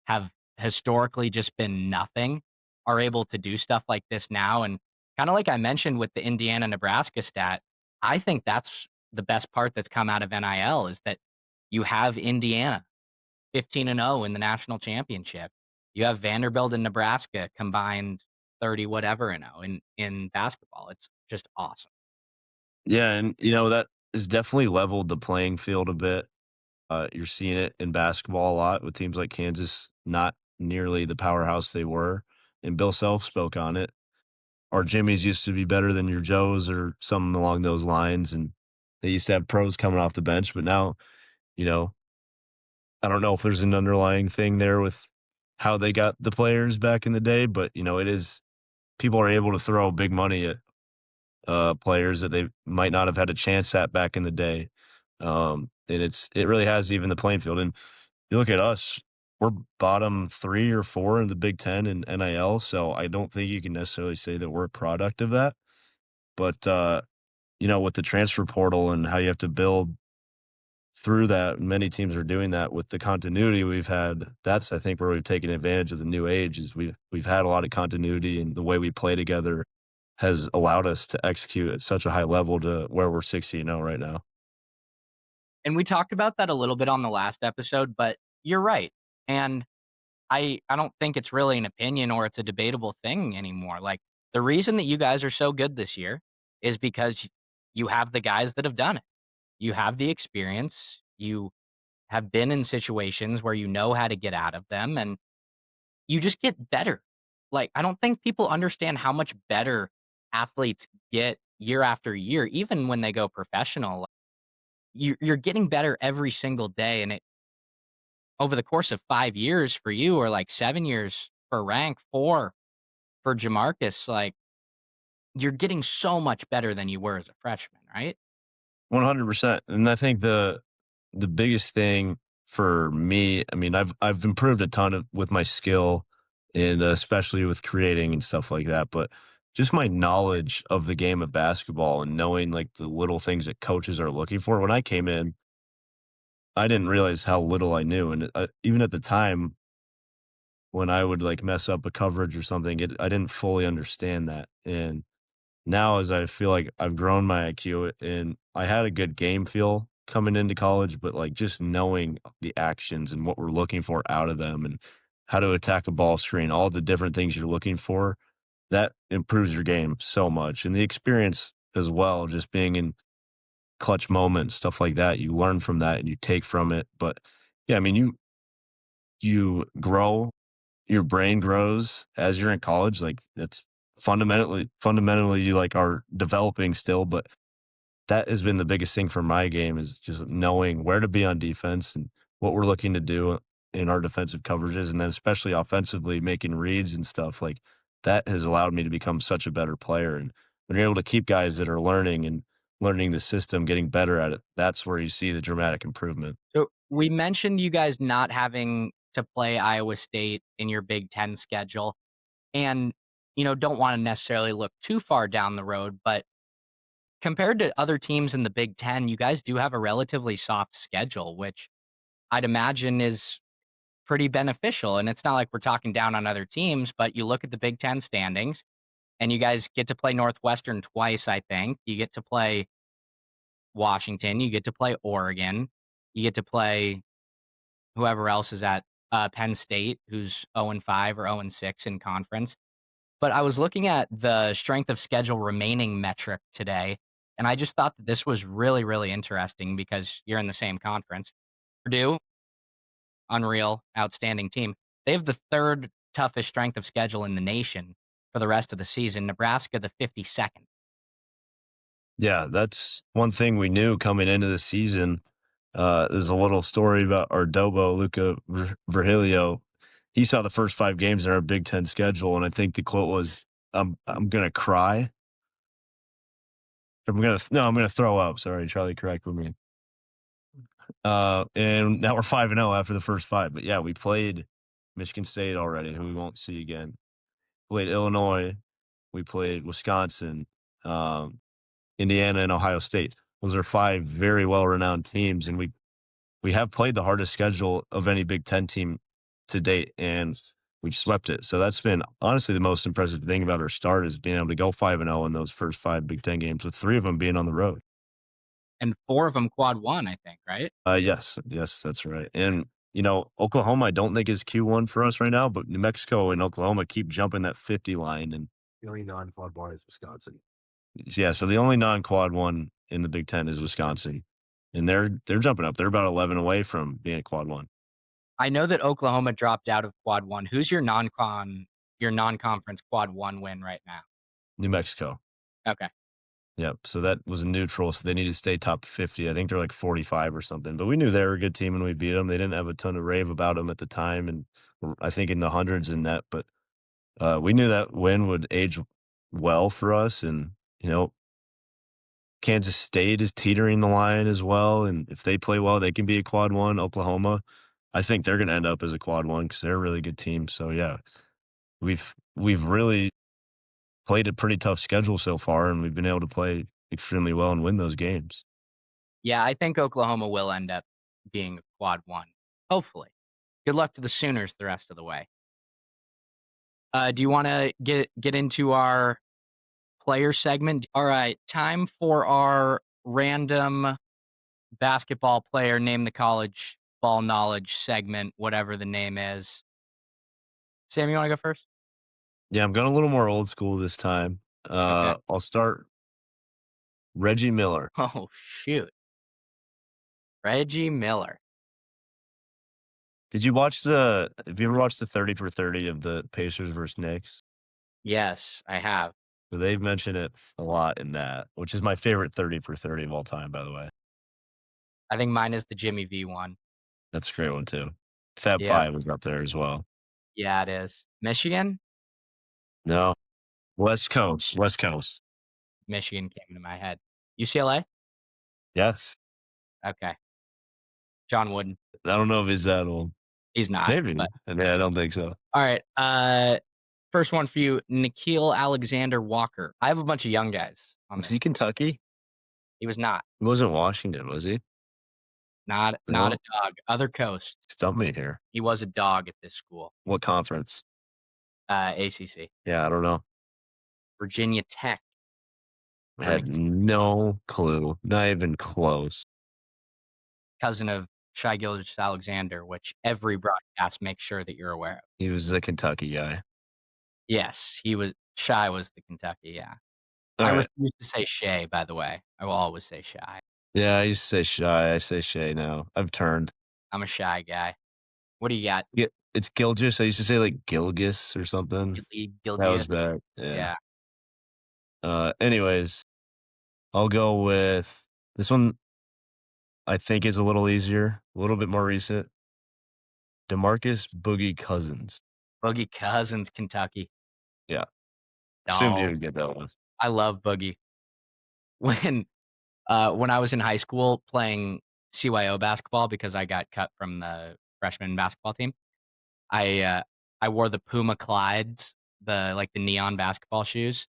have historically just been nothing, are able to do stuff like this now. And kind of like I mentioned with the Indiana Nebraska stat, I think that's the best part that's come out of NIL is that you have Indiana 15-0 in the national championship. You have Vanderbilt and Nebraska combined 30 whatever and 0 in basketball. It's just awesome. Yeah, and that has definitely leveled the playing field a bit. You're seeing it in basketball a lot with teams like Kansas, not nearly the powerhouse they were. And Bill Self spoke on it. Our Jimmys used to be better than your Joes or something along those lines. And they used to have pros coming off the bench. But now, you know, I don't know if there's an underlying thing there with how they got the players back in the day, but, it is people are able to throw big money at players that they might not have had a chance at back in the day. And it really has even the playing field. And you look at us, we're bottom 3 or 4 in the Big Ten in NIL, so I don't think you can necessarily say that we're a product of that. But with the transfer portal and how you have to build through that, many teams are doing that with the continuity we've had. That's I think where we've taken advantage of the new age is we've had a lot of continuity, and the way we play together has allowed us to execute at such a high level to where we're 16-0 right now. And we talked about that a little bit on the last episode, but you're right. And I don't think it's really an opinion or it's a debatable thing anymore. Like, the reason that you guys are so good this year is because you have the guys that have done it. You have the experience. You have been in situations where you know how to get out of them, and you just get better. Like, I don't think people understand how much better athletes get year after year, even when they go professional. You're getting better every single day, and it over the course of 5 years for you, or like 7 years for Rank, 4 for Jamarcus, like, you're getting so much better than you were as a freshman, right? 100%. And I think the biggest thing for me, I mean, I've improved a ton with my skill and especially with creating and stuff like that, but just my knowledge of the game of basketball and knowing like the little things that coaches are looking for. When I came in, I didn't realize how little I knew, and even at the time when I would like mess up a coverage or something, I didn't fully understand that. And now as I feel like I've grown my IQ and I had a good game feel coming into college, but like just knowing the actions and what we're looking for out of them and how to attack a ball screen, all the different things you're looking for, that improves your game so much. And the experience as well, just being in clutch moments, stuff like that, you learn from that and you take from it. But yeah, I mean, you grow, your brain grows as you're in college. Like it's fundamentally you like are developing still, but that has been the biggest thing for my game is just knowing where to be on defense and what we're looking to do in our defensive coverages. And then especially offensively making reads and stuff like that has allowed me to become such a better player. And when you're able to keep guys that are learning and learning the system, getting better at it, that's where you see the dramatic improvement. So we mentioned you guys not having to play Iowa State in your Big Ten schedule, and don't want to necessarily look too far down the road, but compared to other teams in the Big Ten, you guys do have a relatively soft schedule, which I'd imagine is pretty beneficial. And it's not like we're talking down on other teams, but you look at the Big Ten standings, and you guys get to play Northwestern twice, I think. You get to play Washington, you get to play Oregon, you get to play whoever else is at Penn State, who's 0-5 or 0-6 in conference. But I was looking at the strength of schedule remaining metric today, and I just thought that this was really, really interesting because you're in the same conference. Purdue, unreal, outstanding team. They have the 3rd toughest strength of schedule in the nation for the rest of the season. Nebraska, the 52nd. Yeah, that's one thing we knew coming into the season. There's a little story about our Dobo, Luca Virgilio. He saw the first 5 games in our Big Ten schedule, and I think the quote was, I'm gonna cry. I'm gonna throw up. Sorry, Charlie, correct with me. And now we're 5-0 after the first 5. But yeah, we played Michigan State already, who we won't see again. Played Illinois. We played Wisconsin, Indiana, and Ohio State. Those are 5 very well-renowned teams, and we have played the hardest schedule of any Big Ten team to date, and we've swept it. So that's been honestly the most impressive thing about our start is being able to go 5-0 in those first 5 Big Ten games, with 3 of them being on the road. And 4 of them quad 1, I think, right? Yes, that's right. And Oklahoma, I don't think is Q1 for us right now, but New Mexico and Oklahoma keep jumping that 50 line, and The only non-quad one is Wisconsin. yeah, so the only non-quad one in the Big Ten is Wisconsin, and they're jumping up. They're about 11 away from being a quad 1. I know that Oklahoma dropped out of quad 1. Who's your non-conference quad 1 win right now? New Mexico. Okay. Yep. So that was a neutral, so they need to stay top 50. I think they're like 45 or something. But we knew they were a good team when we beat them. They didn't have a ton of rave about them at the time, and I think in the hundreds in net. But we knew that win would age well for us, and Kansas State is teetering the line as well. And if they play well, they can be a quad 1. Oklahoma, I think they're going to end up as a quad 1 because they're a really good team. So yeah, we've really played a pretty tough schedule so far, and we've been able to play extremely well and win those games. Yeah, I think Oklahoma will end up being a quad 1. Hopefully. Good luck to the Sooners the rest of the way. Do you want to get into our player segment? All right, time for our random basketball player name the college ball knowledge segment, whatever the name is. Sam, you want to go first? Yeah, I'm going a little more old school this time. Okay. I'll start Reggie Miller. Oh, shoot. Reggie Miller. Have you ever watched the 30 for 30 of the Pacers versus Knicks? Yes, I have. So they've mentioned it a lot in that, which is my favorite 30 for 30 of all time, by the way. I think mine is the Jimmy V one. That's a great one, too. Fab Yeah. Five was up there as well. Yeah, it is. Michigan? No. West Coast. Michigan came into my head. UCLA? Yes. Okay. John Wooden. I don't know if he's that old. He's not. Maybe. But... Yeah, I don't think so. All right. First one for you, Nickeil Alexander-Walker. I have a bunch of young guys on Was this. he Kentucky? He was not. He wasn't Washington, was he? Not a dog. Other coast. Stump me here. He was a dog at this school. What conference? ACC. Yeah, I don't know. Virginia Tech. I had no clue. Not even close. Cousin of Shai Gilgeous-Alexander, which every broadcast makes sure that you're aware of. He was a Kentucky guy. Yes, Shai was the Kentucky, yeah. All I right. refuse to say Shea, by the way. I will always say Shai. Yeah, I used to say Shy. I say Shay now. I've turned. I'm a Shai guy. What do you got? Yeah, it's Gilgis. I used to say like Gilgis or something. That was bad. Yeah. Anyways, I'll go with this one. I think is a little easier, a little bit more recent. DeMarcus Boogie Cousins. Boogie Cousins, Kentucky. Yeah. Assumed you would get that one. I love Boogie. When I was in high school playing CYO basketball, because I got cut from the freshman basketball team, I wore the Puma Clydes, the neon basketball shoes,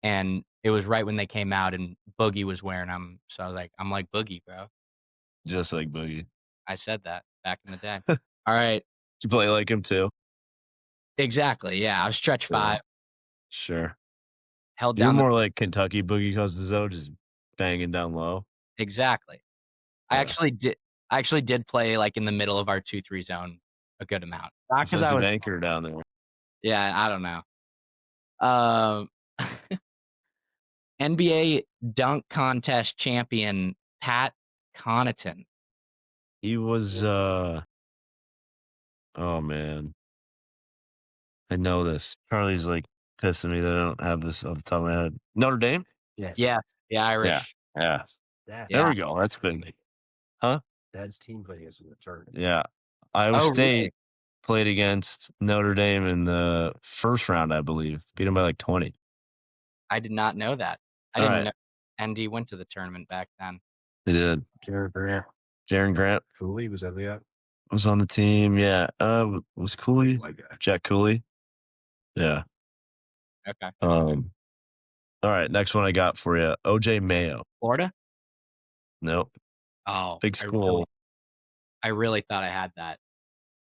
and it was right when they came out, and Boogie was wearing them. So I was like, I'm like Boogie, bro. Just like Boogie. I said that back in the day. All right. Did you play like him too? Exactly. Yeah, I was stretch 5. Sure. Held You're down. more like Kentucky Boogie Cousins though, just banging down low. Exactly. Yeah. I actually did play like in the middle of our 2-3 zone a good amount. Not because I Defensive was anchor down there. Yeah, I don't know. NBA dunk contest champion Pat Connaughton. He was oh man. I know this. Charlie's like pissing me that I don't have this off the top of my head. Notre Dame? Yes. Yeah, The Irish. Yeah. Dad, There we go. That's been. Huh? Dad's team playing us in the tournament. Yeah. Iowa Oh, State really? played against Notre Dame in the first round, I believe. Beat them by like 20. I did not know that. I All didn't right. know ND went to the tournament back then. They did. Jared Grant. Jaron Grant Cooley, was that the was on the team. Yeah. Was Cooley? Jack Cooley. Yeah. Okay. All right. Next one I got for you. OJ Mayo. Florida? Nope. Oh, Big school. I really thought I had that.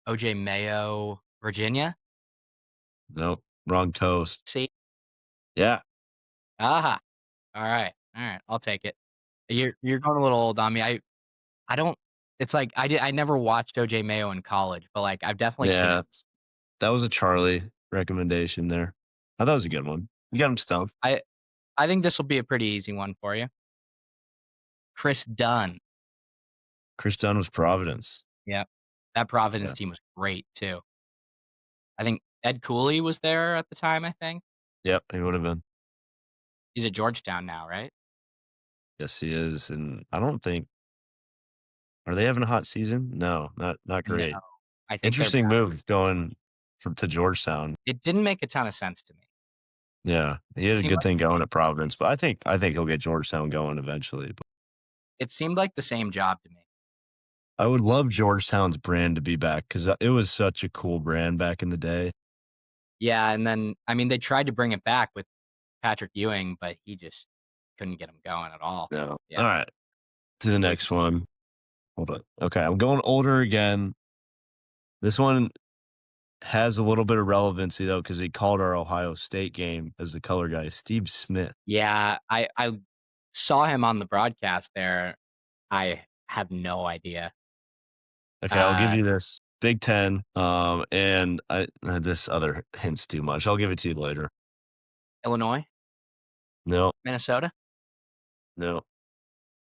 OJ Mayo, Virginia? Nope. Wrong toast. See? Yeah. Aha. All right. I'll take it. You're going a little old on me. I don't. It's like I never watched OJ Mayo in college, but like I've definitely seen Yeah. it. That was a Charlie recommendation there. I thought it was a good one. You got him stumped. I think this will be a pretty easy one for you. Chris Dunn. Chris Dunn was Providence. Yeah. That Providence team was great too. I think Ed Cooley was there at the time, I think. Yep, he would have been. He's at Georgetown now, right? Yes, he is. And I don't think are they having a hot season? No, not great. No. I think Interesting move going to Georgetown. It didn't make a ton of sense to me. Yeah, he had a good thing going at Providence, but I think he'll get Georgetown going eventually. But It seemed like the same job to me. I would love Georgetown's brand to be back because it was such a cool brand back in the day. Yeah, and then I mean they tried to bring it back with Patrick Ewing, but he just couldn't get him going at all. No. Yeah. All right. To the next one. Hold on. Okay, I'm going older again. This one has a little bit of relevancy though because he called our Ohio State game as the color guy, Steve Smith. Yeah, I saw him on the broadcast there. I have no idea. Okay, I'll give you this Big Ten. And this other hint's too much. I'll give it to you later. Illinois? No, Minnesota? no.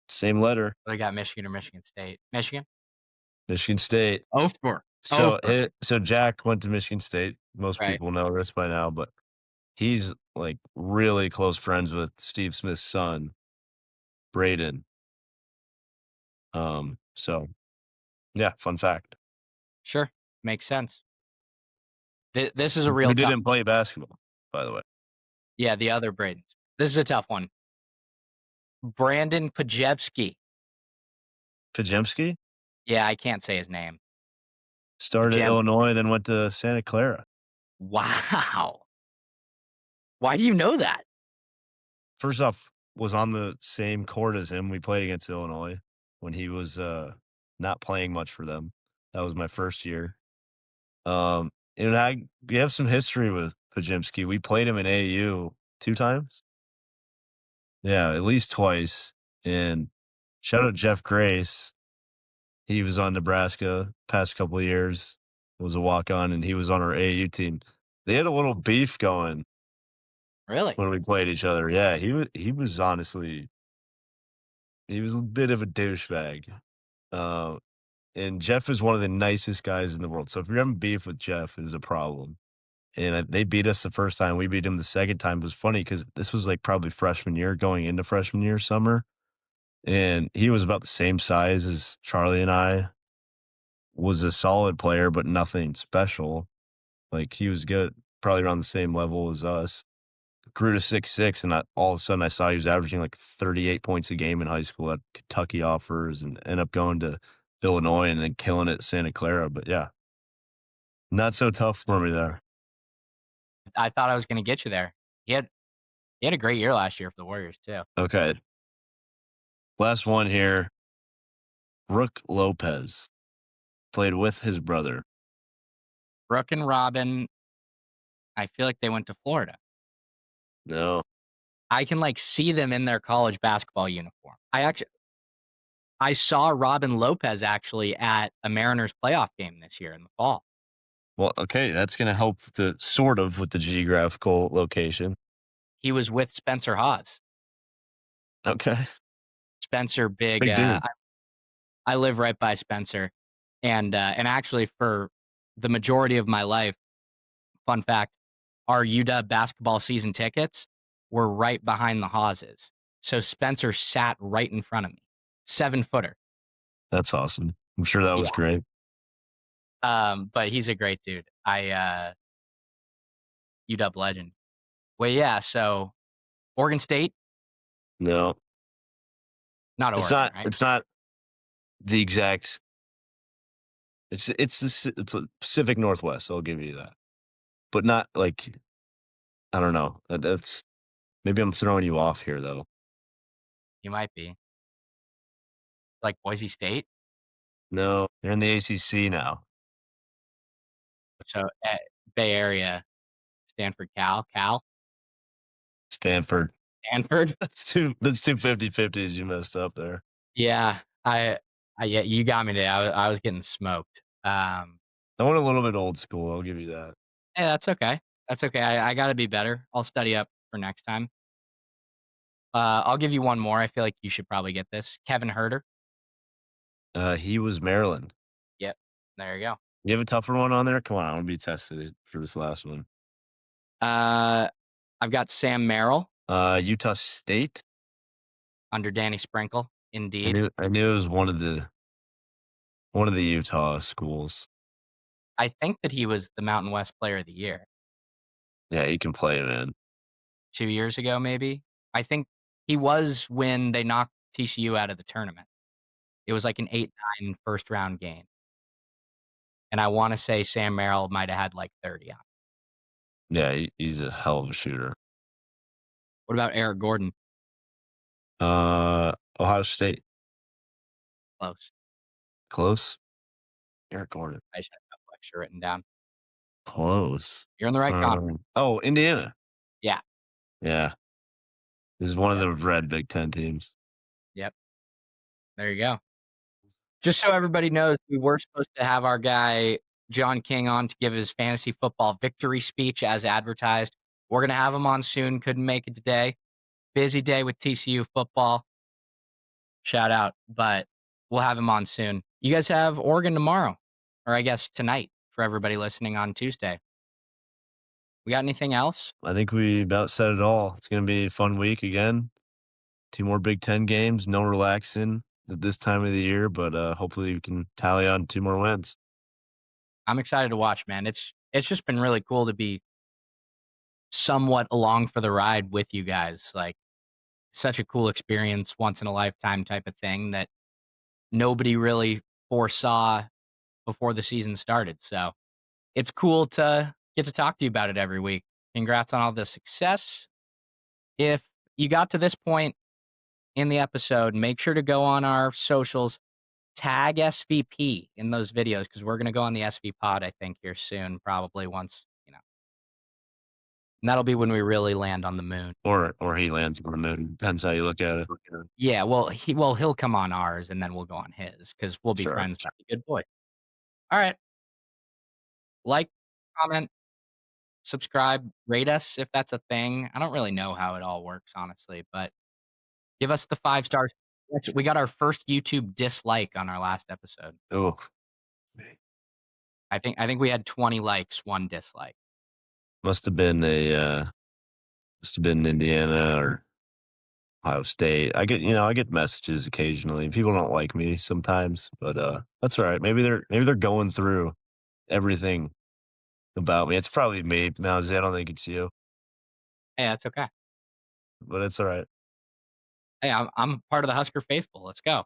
Same letter. They got Michigan or Michigan State. Michigan? Michigan State. Oathbrook. So Jack went to Michigan State. Most Right. people know this by now, but he's like really close friends with Steve Smith's son, Braden. So yeah, fun fact. Sure. Makes sense. This is a real Who tough. didn't play basketball, by the way. Yeah, the other Bradens. This is a tough one. Brandon Pajewski. Pajemski Yeah, I can't say his name. started at Illinois, then went to Santa Clara. Wow. Why do you know that? First off, was on the same court as him. We played against Illinois when he was not playing much for them. That was my first year. And we have some history with Pajemski. We played him in AAU 2 times. Yeah, at least twice. And shout out Jeff Grace. He was on Nebraska past couple of years. Was a walk-on, and he was on our AAU team. They had a little beef going Really? when we played each other. Yeah, he was honestly he was a bit of a douchebag. And Jeff is one of the nicest guys in the world. So if you're having beef with Jeff, it is a problem. And they beat us the first time. We beat him the second time. It was funny because this was like probably freshman year, going into freshman year, summer. And he was about the same size as Charlie and I. Was a solid player, but nothing special. Like he was good, probably around the same level as us. Grew to 6'6", and all of a sudden I saw he was averaging like 38 points a game in high school at Kentucky offers, and ended up going to Illinois and then killing it at Santa Clara. But yeah, not so tough for me there. I thought I was going to get you there. He had a great year last year for the Warriors too. Okay. Last one here. Brooke Lopez played with his brother. Brooke and Robin, I feel like they went to Florida. No. I can like see them in their college basketball uniform. I saw Robin Lopez actually at a Mariners playoff game this year in the fall. Well, okay, that's going to help with the geographical location. He was with Spencer Hawes. Okay. Spencer, big dude. I live right by Spencer, and actually for the majority of my life, fun fact, our UW basketball season tickets were right behind the Hawes. So Spencer sat right in front of me. 7-footer. That's awesome. I'm sure that was great. But he's a great dude. UW legend. Well, yeah, so Oregon State, No, not it's Oregon, not. right? It's not the exact. It's a Pacific Northwest. So I'll give you that, but not like I don't know. That's maybe I'm throwing you off here though. You might be. Like Boise State. No, they're in the ACC now. So Bay Area, Stanford, Cal, Stanford. Stanford. That's two 50-50s you messed up there. Yeah, yeah, you got me there. I was getting smoked. I went a little bit old school. I'll give you that. Hey, that's okay. That's okay. I got to be better. I'll study up for next time. I'll give you one more. I feel like you should probably get this. Kevin Herter. He was Maryland. Yep. There you go. You have a tougher one on there? Come on, I want to be tested for this last one. I've got Sam Merrill Utah State. under Danny Sprinkle. Indeed. I knew it was one of the Utah schools. I think that he was the Mountain West Player of the Year Yeah, he can play, man. 2 years ago, maybe. I think he was when they knocked TCU out of the tournament. It was like an 8-9 first-round game. And I want to say Sam Merrill might have had like 30 on. Yeah, he's a hell of a shooter. What about Eric Gordon? Ohio State. Close. Close? Eric Gordon. I just had a lecture written down. Close. You're in the right conference. Oh, Indiana. Yeah. Yeah. This is one of the red Big Ten teams. Yep. There you go. Just so everybody knows, we were supposed to have our guy John King on to give his fantasy football victory speech as advertised. We're going to have him on soon. Couldn't make it today. Busy day with TCU football. Shout out. But we'll have him on soon. You guys have Oregon tomorrow, or I guess tonight for everybody listening on Tuesday. We got anything else? I think we about said it all. It's going to be a fun week again. 2 more Big Ten games. No relaxing at this time of the year, but hopefully we can tally on 2 more wins. I'm excited to watch, man. It's just been really cool to be somewhat along for the ride with you guys. Like, such a cool experience, once in a lifetime type of thing that nobody really foresaw before the season started. So it's cool to get to talk to you about it every week. Congrats on all the success. If you got to this point in the episode, make sure to go on our socials, tag SVP in those videos, because we're going to go on the SV pod, I think, here soon, probably once, and that'll be when we really land on the moon. Or he lands on the moon. Depends how you look at it. Yeah, he'll come on ours, and then we'll go on his, because we'll be friends. Sure. Good boy. All right. Like, comment, subscribe, rate us if that's a thing. I don't really know how it all works, honestly, but give us the 5 stars. We got our first YouTube dislike on our last episode. Oh, I think we had 20 likes, 1 dislike. must have been Indiana or Ohio State. I get messages occasionally. People don't like me sometimes, but that's all right. Maybe they're going through everything about me. It's probably me. Mounsey, I don't think it's you. Hey, that's okay. But it's all right. Hey, I'm part of the Husker faithful. Let's go.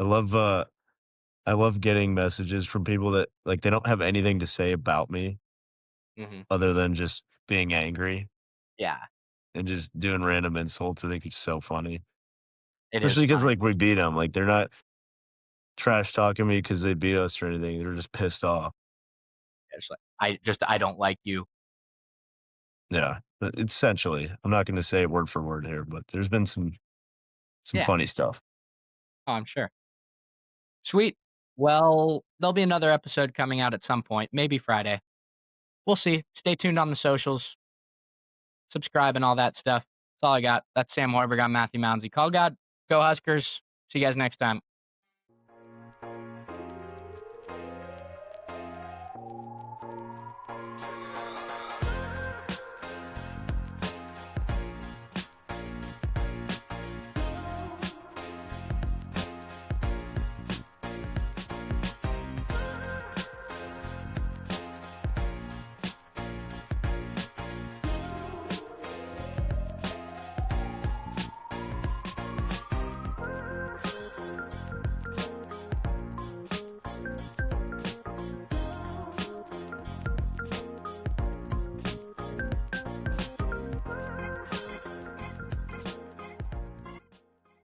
I love getting messages from people that like they don't have anything to say about me other than just being angry. Yeah. And just doing random insults. I think it's so funny. Especially because like we beat them. Like they're not trash talking me because they beat us or anything. They're just pissed off. I don't like you. Yeah, but essentially, I'm not going to say it word for word here, but there's been some funny stuff. Oh, I'm sure. Sweet. Well, there'll be another episode coming out at some point, maybe Friday. We'll see. Stay tuned on the socials. Subscribe and all that stuff. That's all I got. That's Sam Hoiberg. I'm Matthew Mounsey. Call God. Go Huskers. See you guys next time.